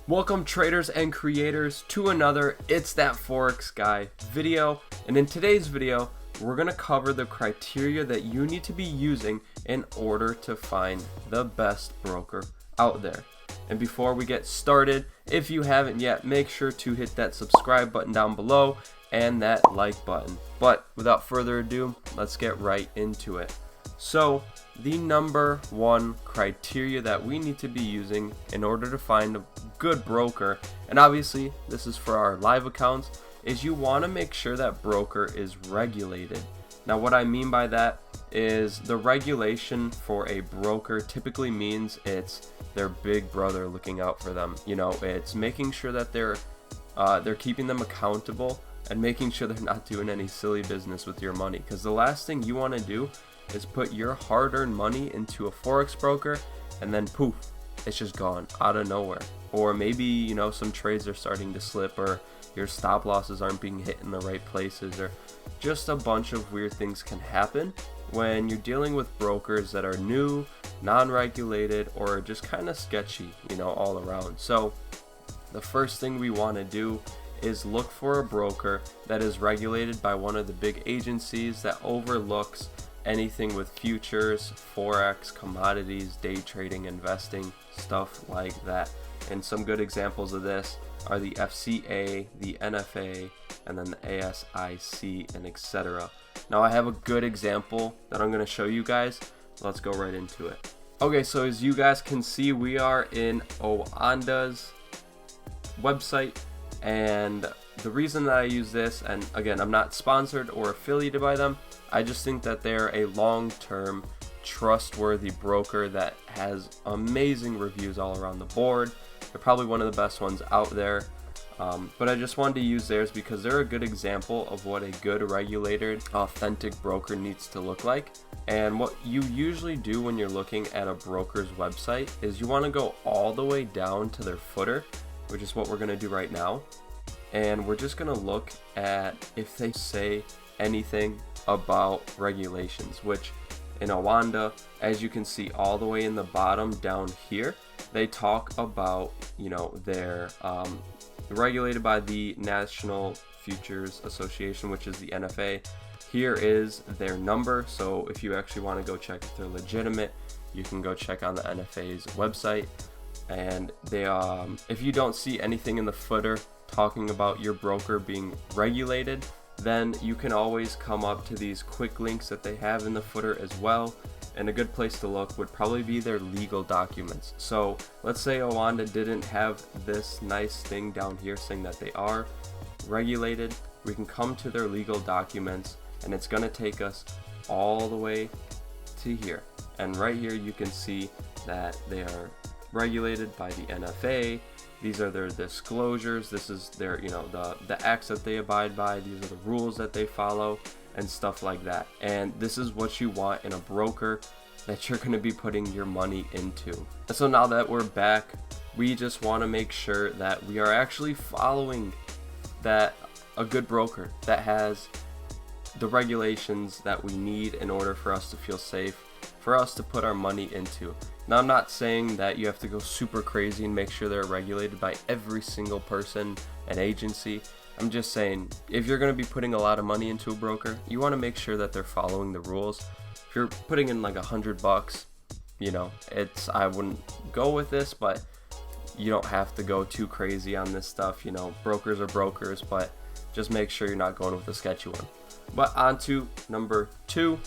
Welcome traders and creators to another It's That Forex Guy video, and in today's video we're going to cover the criteria that you need to be using in order to find the best broker out there. And before we get started, if you haven't yet, make sure to hit that subscribe button down below and that like button. But without further ado, let's get right into it. So the number one criteria that we need to be using in order to find a good broker, and obviously this is for our live accounts, is you want to make sure that broker is regulated. Now what I mean by that is the regulation for a broker typically means it's their big brother looking out for them. You know, it's making sure that they're keeping them accountable and making sure they're not doing any silly business with your money, because the last thing you want to do is put your hard-earned money into a forex broker and then poof, it's just gone out of nowhere. Or maybe, you know, some trades are starting to slip, or your stop losses aren't being hit in the right places, or just a bunch of weird things can happen when you're dealing with brokers that are new, non-regulated, or just kind of sketchy, you know, all around. So the first thing we want to do is look for a broker that is regulated by one of the big agencies that overlooks anything with futures, forex, commodities, day trading, investing, stuff like that. And some good examples of this are the FCA, the NFA, and then the ASIC, and etc. Now I have a good example that I'm going to show you guys. Let's go right into it. Okay, so as you guys can see, we are in Oanda's website, and the reason that I use this, and again, I'm not sponsored or affiliated by them, I just think that they're a long-term trustworthy broker that has amazing reviews all around the board. They're probably one of the best ones out there, but I just wanted to use theirs because they're a good example of what a good regulated, authentic broker needs to look like. And what you usually do when you're looking at a broker's website is you want to go all the way down to their footer, which is what we're going to do right now. And we're just going to look at if they say anything about regulations, which in Oanda, as you can see all the way in the bottom down here, they talk about, you know, they're regulated by the National Futures Association, which is the NFA. Here is their number, so if you actually want to go check if they're legitimate, you can go check on the NFA's website. And they if you don't see anything in the footer talking about your broker being regulated, then you can always come up to these quick links that they have in the footer as well. And a good place to look would probably be their legal documents. So let's say Oanda didn't have this nice thing down here saying that they are regulated. We can come to their legal documents, and it's going to take us all the way to here. And right here you can see that they are regulated by the NFA. These are their disclosures. This is their, you know, the acts that they abide by. These are the rules that they follow and stuff like that. And this is what you want in a broker that you're going to be putting your money into. And so now that we're back, we just want to make sure that we are actually following that a good broker that has the regulations that we need in order for us to feel safe, for us to put our money into. Now, I'm not saying that you have to go super crazy and make sure they're regulated by every single person and agency. I'm just saying, if you're going to be putting a lot of money into a broker, you want to make sure that they're following the rules. If you're putting in like $100, you know, I wouldn't go with this, but you don't have to go too crazy on this stuff. You know, brokers are brokers, but just make sure you're not going with a sketchy one. But on to number two,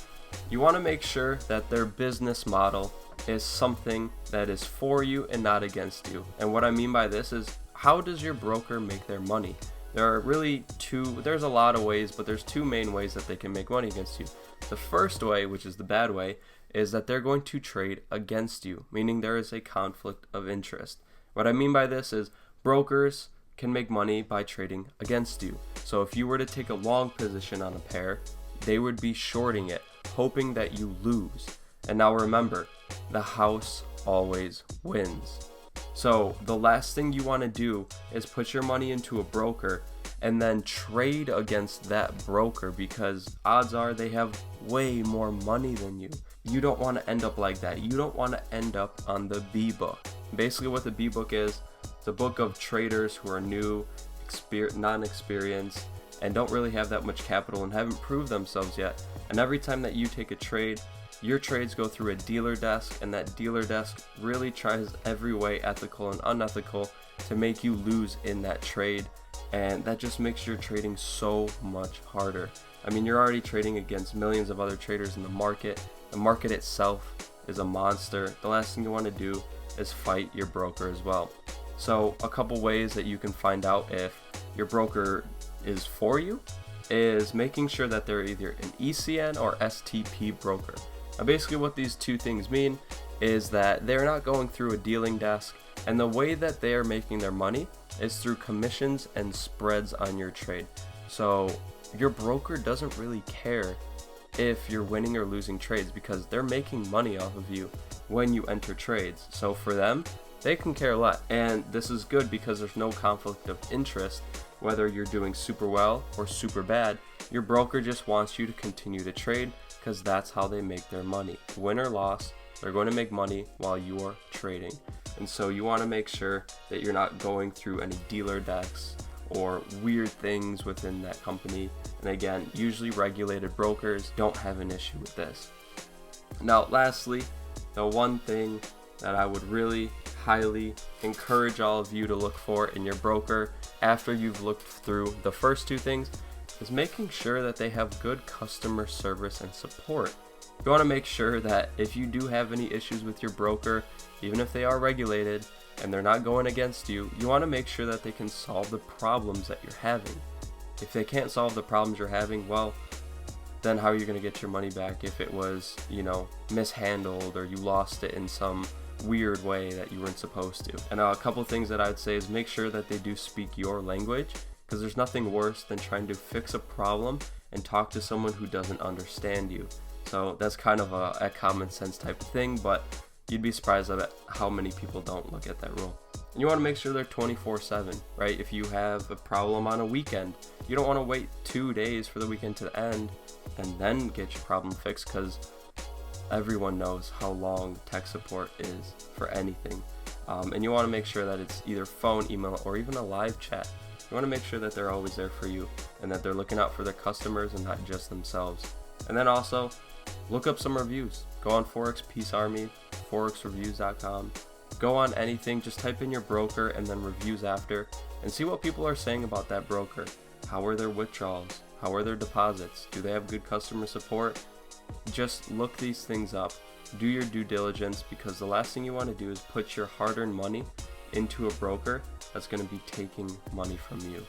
you want to make sure that their business model is something that is for you and not against you. And what I mean by this is, how does your broker make their money? There are really there's a lot of ways, but there's two main ways that they can make money against you. The first way, which is the bad way, is that they're going to trade against you, meaning there is a conflict of interest. What I mean by this is brokers can make money by trading against you. So if you were to take a long position on a pair, they would be shorting it, hoping that you lose. And now remember, the house always wins. So the last thing you want to do is put your money into a broker and then trade against that broker, because odds are they have way more money than you. You don't want to end up like that. You don't want to end up on the B book. Basically what the B book is It's a book of traders who are new, non-experienced, and don't really have that much capital and haven't proved themselves yet. And every time that you take a trade, your trades go through a dealer desk, and that dealer desk really tries every way, ethical and unethical, to make you lose in that trade. And that just makes your trading so much harder. I mean, you're already trading against millions of other traders in the market. The market itself is a monster. The last thing you want to do is fight your broker as well. So a couple ways that you can find out if your broker is for you is making sure that they're either an ECN or STP broker. Now basically what these two things mean is that they're not going through a dealing desk, and the way that they are making their money is through commissions and spreads on your trade. So your broker doesn't really care if you're winning or losing trades because they're making money off of you when you enter trades. So for them, they can care less. And this is good because there's no conflict of interest. Whether you're doing super well or super bad, your broker just wants you to continue to trade because that's how they make their money. Win or loss, they're going to make money while you're trading. And so you want to make sure that you're not going through any dealer desks or weird things within that company. And again, usually regulated brokers don't have an issue with this. Now, lastly, the one thing that I would really highly encourage all of you to look for in your broker after you've looked through the first two things is making sure that they have good customer service and support. You want to make sure that if you do have any issues with your broker, even if they are regulated and they're not going against you, you want to make sure that they can solve the problems that you're having. If they can't solve the problems you're having, well, then how are you going to get your money back if it was, mishandled or you lost it in some weird way that you weren't supposed to? And a couple things that I would say is make sure that they do speak your language, because there's nothing worse than trying to fix a problem and talk to someone who doesn't understand you. So that's kind of a common sense type of thing, but you'd be surprised at how many people don't look at that rule. And you want to make sure they're 24/7, right? If you have a problem on a weekend, you don't want to wait 2 days for the weekend to end and then get your problem fixed, because everyone knows how long tech support is for anything. And you want to make sure that it's either phone, email, or even a live chat. You want to make sure that they're always there for you and that they're looking out for their customers and not just themselves. And then also, look up some reviews. Go on Forex Peace Army, forexreviews.com. Go on anything, just type in your broker and then reviews after, and see what people are saying about that broker. How are their withdrawals? How are their deposits? Do they have good customer support? Just look these things up. Do your due diligence, because the last thing you want to do is put your hard-earned money into a broker that's going to be taking money from you.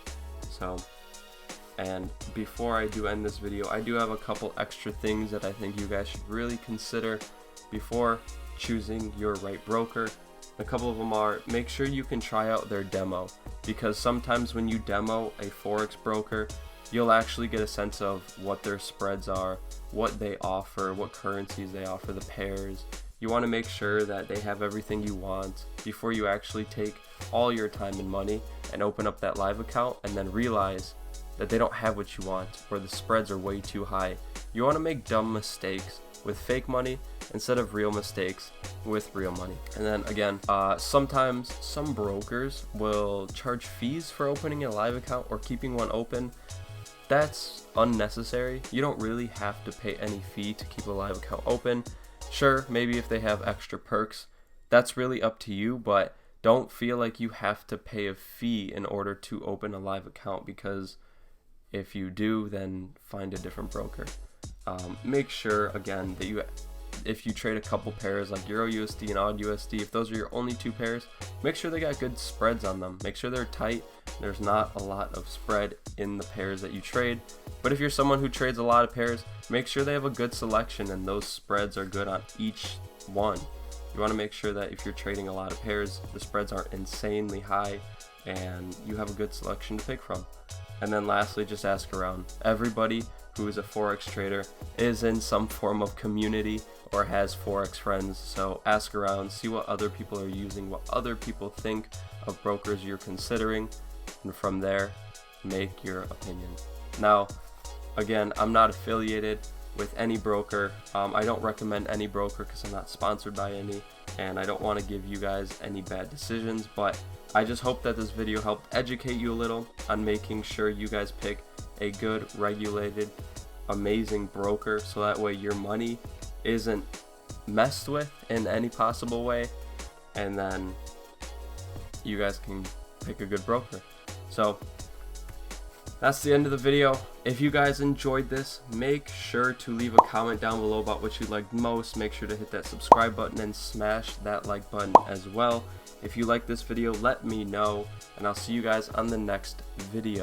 And before I do end this video, I do have a couple extra things that I think you guys should really consider before choosing your right broker. A couple of them are, make sure you can try out their demo, because sometimes when you demo a Forex broker, you'll actually get a sense of what their spreads are, what they offer, what currencies they offer, the pairs. You want to make sure that they have everything you want before you actually take all your time and money and open up that live account and then realize that they don't have what you want or the spreads are way too high. You want to make dumb mistakes with fake money instead of real mistakes with real money. And then again, sometimes some brokers will charge fees for opening a live account or keeping one open. That's unnecessary. You don't really have to pay any fee to keep a live account open. Sure, maybe if they have extra perks, that's really up to you, but don't feel like you have to pay a fee in order to open a live account, because if you do, then find a different broker. Make sure, again, that if you trade a couple pairs like Euro USD and AUD USD, if those are your only two pairs, make sure they got good spreads on them. Make sure they're tight. There's not a lot of spread in the pairs that you trade. But if you're someone who trades a lot of pairs, make sure they have a good selection and those spreads are good on each one. You want to make sure that if you're trading a lot of pairs, the spreads aren't insanely high and you have a good selection to pick from. And then lastly, just ask around. Everybody who is a Forex trader is in some form of community or has Forex friends. So ask around, see what other people are using, what other people think of brokers you're considering, and from there, make your opinion. Now, again, I'm not affiliated with any broker. I don't recommend any broker because I'm not sponsored by any, and I don't want to give you guys any bad decisions, but I just hope that this video helped educate you a little on making sure you guys pick a good, regulated, amazing broker, so that way your money isn't messed with in any possible way, and then you guys can pick a good broker. So that's the end of the video. If you guys enjoyed this, make sure to leave a comment down below about what you liked most. Make sure to hit that subscribe button and smash that like button as well. If you like this video, let me know, and I'll see you guys on the next video.